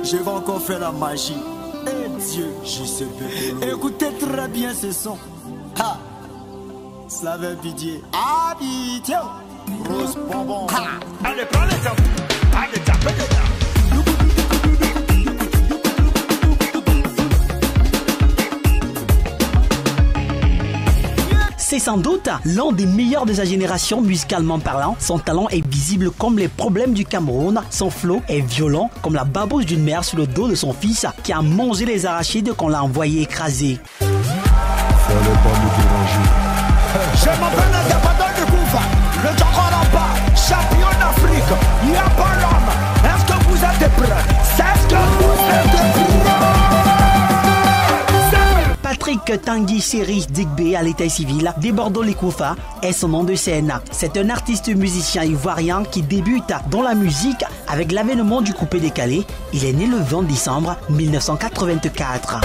Je vais encore faire la magie. Et Dieu, je sais pas. Écoutez très bien ce son. Ha! Slave Bidier. Ah, Bidier. Rose bonbon. Allez, prends les temps. Allez, tapez les temps. C'est sans doute l'un des meilleurs de sa génération musicalement parlant. Son talent est visible comme les problèmes du Cameroun. Son flow est violent comme la babouche d'une mère sur le dos de son fils qui a mangé les arachides qu'on l'a envoyé écraser. Fallait pas me déranger. Je m'appelle Indépendant du Koufa, le Djokoramba, champion d'Afrique. Il n'y a pas l'homme. Est-ce que vous êtes prêts? Est-ce que vous êtes prêts? Patrick Tanguy Seri Digbe à l'état civil, Debordo Likoufa est son nom de scène. C'est un artiste musicien ivoirien qui débute dans la musique avec l'avènement du coupé décalé. Il est né le 20 décembre 1984.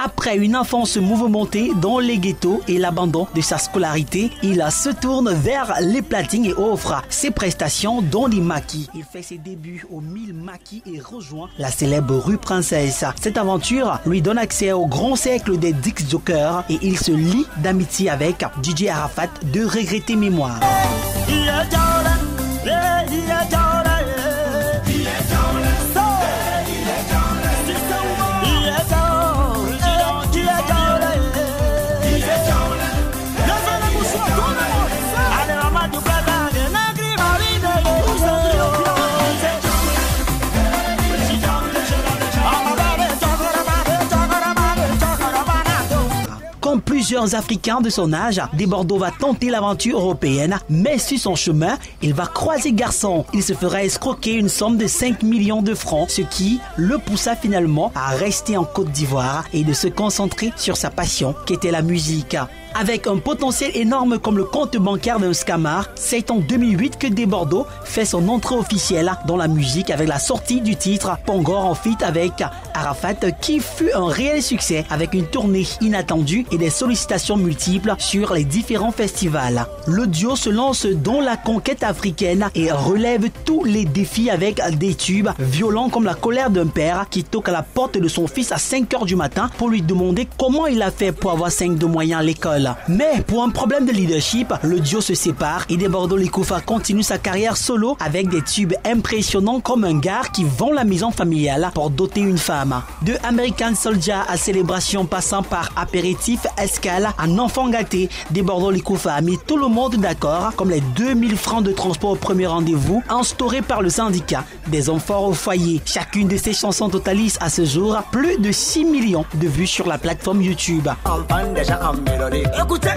Après une enfance mouvementée dans les ghettos et l'abandon de sa scolarité, il se tourne vers les platines et offre ses prestations dans les maquis. Il fait ses débuts au 1000 maquis et rejoint la célèbre rue Princesse. Cette aventure lui donne accès au grand cercle des Dix Jokers et il se lie d'amitié avec DJ Arafat de Regretter Mémoire. Comme plusieurs Africains de son âge, Debordo va tenter l'aventure européenne, mais sur son chemin, il va croiser garçon. Il se fera escroquer une somme de 5 millions de francs, ce qui le poussa finalement à rester en Côte d'Ivoire et de se concentrer sur sa passion, qui était la musique. Avec un potentiel énorme comme le compte bancaire d'un scammer, c'est en 2008 que Debordo fait son entrée officielle dans la musique avec la sortie du titre Pongor en feat avec Arafat, qui fut un réel succès avec une tournée inattendue et des sollicitations multiples sur les différents festivals. Le duo se lance dans la conquête africaine et relève tous les défis avec des tubes violents comme La colère d'un père qui toque à la porte de son fils à 5h du matin pour lui demander comment il a fait pour avoir 5 de moyens à l'école. Mais pour un problème de leadership, le duo se sépare et Debordo Likoufa continue sa carrière solo avec des tubes impressionnants comme Un gars qui vend la maison familiale pour doter une femme. De American Soldier à Célébration passant par Apéritif, Escale, Un enfant gâté, Debordo Likoufa a mis tout le monde d'accord, comme les 2000 francs de transport au premier rendez-vous instaurés par le syndicat des enfants au foyer. Chacune de ses chansons totalise à ce jour plus de 6 millions de vues sur la plateforme YouTube. Écoutez.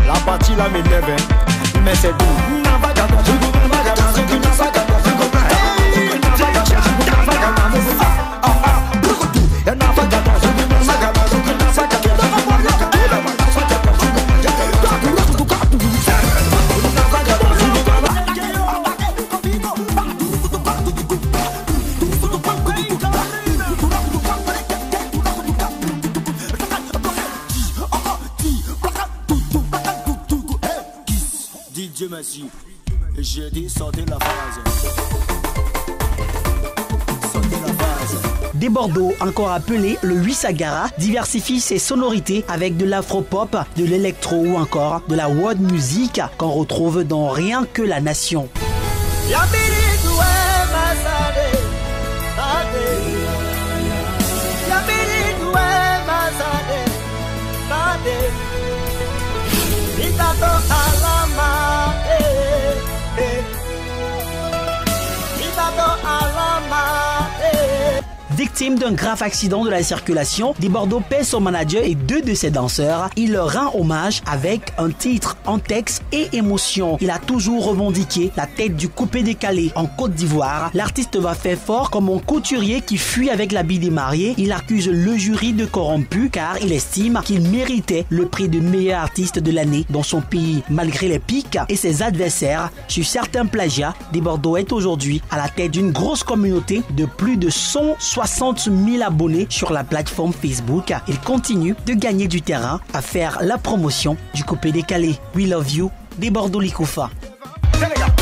La partie là m'énerve, mais c'est doux. Dieu merci, j'ai dit sortez la phase. Sortez la phase. Debordo, encore appelé le Wisagara, diversifie ses sonorités avec de l'afro-pop, de l'électro ou encore de la world music qu'on retrouve dans Rien que la Nation. Victime d'un grave accident de la circulation, Des Bordeaux perd son manager et 2 de ses danseurs. Il leur rend hommage avec un titre en texte et émotion. Il a toujours revendiqué la tête du coupé-décalé en Côte d'Ivoire. L'artiste va faire fort comme un couturier qui fuit avec l'habit des mariés. Il accuse le jury de corrompu car il estime qu'il méritait le prix de meilleur artiste de l'année dans son pays. Malgré les pics et ses adversaires sur certains plagiats, Des Bordeaux est aujourd'hui à la tête d'une grosse communauté de plus de 160 000 abonnés sur la plateforme Facebook. Il continue de gagner du terrain à faire la promotion du coupé-décalé. We love you, Des Bordeaux Likoufa. Sénégal.